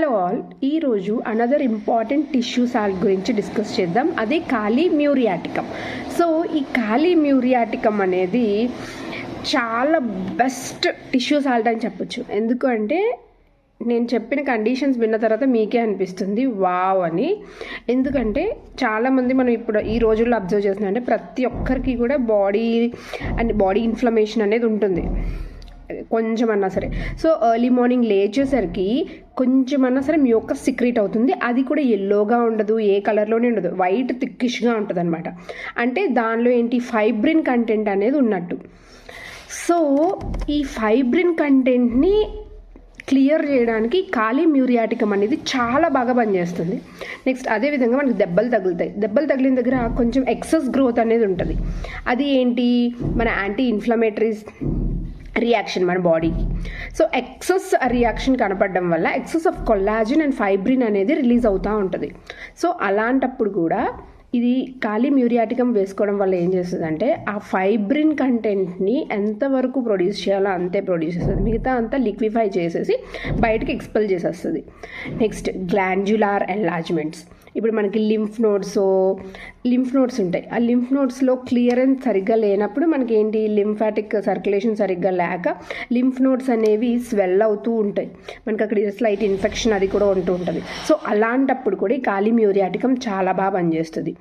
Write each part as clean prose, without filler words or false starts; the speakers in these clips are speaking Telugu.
హలో ఆల్, ఈరోజు అనదర్ ఇంపార్టెంట్ టిష్యూ సాల్ట్ గురించి డిస్కస్ చేద్దాం. అదే కాలి మ్యూరియాటికమ్. సో ఈ కాలి మ్యూరియాటికమ్ అనేది చాలా బెస్ట్ టిష్యూ సాల్ట్ అని చెప్పొచ్చు. ఎందుకంటే నేను చెప్పిన కండిషన్స్ విన్న తర్వాత మీకే అనిపిస్తుంది వావ్ అని. ఎందుకంటే చాలామంది మనం ఇప్పుడు ఈ రోజుల్లో అబ్జర్వ్ చేస్తున్నాం అంటే ప్రతి ఒక్కరికి కూడా బాడీ ఇన్ఫ్లమేషన్ అనేది ఉంటుంది కొంచెమన్నా సరే. సో ఎర్లీ మార్నింగ్ లేచేసరికి కొంచెమన్నా సరే మ్యూకస్ సిక్రీట్ అవుతుంది. అది కూడా ఎల్లోగా ఉండదు, ఏ కలర్లోనే ఉండదు, వైట్ థిక్కిష్గా ఉంటుంది అనమాట. అంటే దానిలో ఏంటి ఫైబ్రిన్ కంటెంట్ అనేది ఉన్నట్టు. సో ఈ ఫైబ్రిన్ కంటెంట్ని క్లియర్ చేయడానికి కాలి మ్యూరియాటికమ్ అనేది చాలా బాగా పనిచేస్తుంది. నెక్స్ట్ అదేవిధంగా మనకి దెబ్బలు తగులుతాయి. దెబ్బలు తగిలిన దగ్గర కొంచెం ఎక్సెస్ గ్రోత్ అనేది ఉంటుంది. అది ఏంటి, మన యాంటీ ఇన్ఫ్లమేటరీస్ రియాక్షన్ మన బాడీకి. సో ఎక్సెస్ రియాక్షన్ కనపడడం వల్ల excess of collagen and fibrin అనేది రిలీజ్ అవుతూ ఉంటుంది. సో అలాంటప్పుడు కూడా ఇది కాలి మ్యూరియాటికమ్ వేసుకోవడం వల్ల ఏం చేస్తుందంటే ఆ ఫైబ్రిన్ కంటెంట్ని ఎంతవరకు ప్రొడ్యూస్ చేయాలో అంతే ప్రొడ్యూస్ చేస్తుంది, మిగతా అంతా లిక్విఫై చేసేసి బయటకి ఎక్స్పెల్ చేసేస్తుంది. Next గ్లాండ్యులార్ enlargements. ఇప్పుడు మనకి లింఫ్ నోడ్స్ ఉంటాయి. ఆ లింఫ్ నోడ్స్లో క్లియరెన్స్ సరిగ్గా లేనప్పుడు మనకి ఏంటి, లింఫాటిక్ సర్క్యులేషన్ సరిగ్గా లేక లింఫ్ నోడ్స్ అనేవి స్వెల్ అవుతూ ఉంటాయి. మనకి అక్కడ స్లైట్ ఇన్ఫెక్షన్ అది కూడా ఉంటూ ఉంటుంది. సో అలాంటప్పుడు కూడా ఈ కాలి మ్యూరియాటికమ్ చాలా బాగా పనిచేస్తుంది.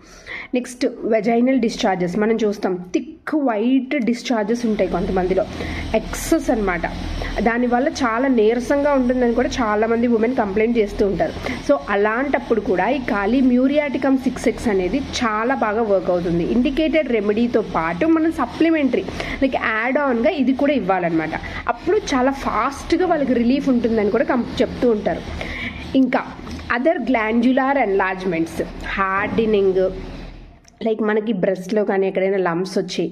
నెక్స్ట్ వెజైనల్ డిశ్చార్జెస్ మనం చూస్తాం. థిక్ వైట్ డిశ్చార్జెస్ ఉంటాయి కొంతమందిలో, ఎక్సెస్ అనమాట. దానివల్ల చాలా నీరసంగా ఉంటుందని కూడా చాలామంది ఉమెన్ కంప్లైంట్ చేస్తూ ఉంటారు. సో అలాంటప్పుడు కూడా ఈ కాలి మ్యూరియాటికమ్ 6X అనేది చాలా బాగా వర్క్ అవుతుంది. ఇండికేటెడ్ రెమెడీతో పాటు మనం సప్లిమెంటరీ లైక్ యాడ్ ఆన్గా ఇది కూడా ఇవ్వాలన్నమాట. అప్పుడు చాలా ఫాస్ట్గా వాళ్ళకి రిలీఫ్ ఉంటుందని కూడా చెప్తూ ఉంటారు. ఇంకా అదర్ గ్లాండ్యులార్ ఎన్లార్జ్మెంట్స్, హార్డనింగ్, లైక్ మనకి బ్రెస్ట్లో కానీ ఎక్కడైనా లంప్స్ వచ్చి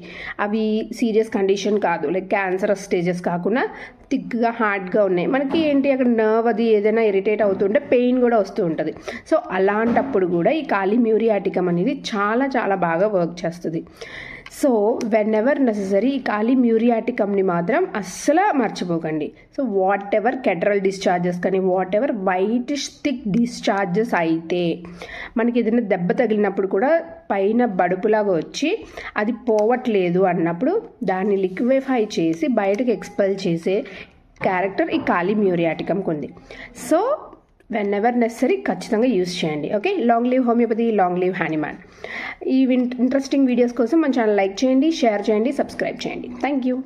అవి సీరియస్ కండిషన్ కాదు, లైక్ క్యాన్సరస్ స్టేజెస్ కాకుండా థిక్గా హార్డ్గా ఉన్నాయి, మనకి ఏంటి అక్కడ నర్వ్ అది ఏదైనా ఇరిటేట్ అవుతుంటే పెయిన్ కూడా వస్తూ ఉంటుంది. సో అలాంటప్పుడు కూడా ఈ కాలి మ్యూరియాటికమ్ అనేది చాలా చాలా బాగా వర్క్ చేస్తుంది. సో వెన్ ఎవర్ నెససరీ ఈ కాలి మ్యూరియాటికమ్ని మాత్రం అస్సలు మర్చిపోకండి. సో వాట్ ఎవర్ కెటరల్ డిశ్చార్జెస్ కానీ what ever whitish thick discharges అయితే మనకి ఏదైనా దెబ్బ తగిలినప్పుడు కూడా పైన బడుపులాగా వచ్చి అది పోవట్లేదు అన్నప్పుడు దాన్ని లిక్విఫై చేసి బయటకు ఎక్స్పెల్ చేసే క్యారెక్టర్ ఈ కాలి మ్యూరియాటికమ్కి ఉంది. సో వెన్ ఎవర్ నెసరీ ఖచ్చితంగా యూజ్ చేయండి. Okay, long live homeopathy, long live Hahnemann. ఈ ఇంట్రెస్టింగ్ వీడియోస్ కోసం మన ఛానల్ లైక్ చేయండి, షేర్ చేయండి, సబ్స్క్రైబ్ చేయండి. Thank you.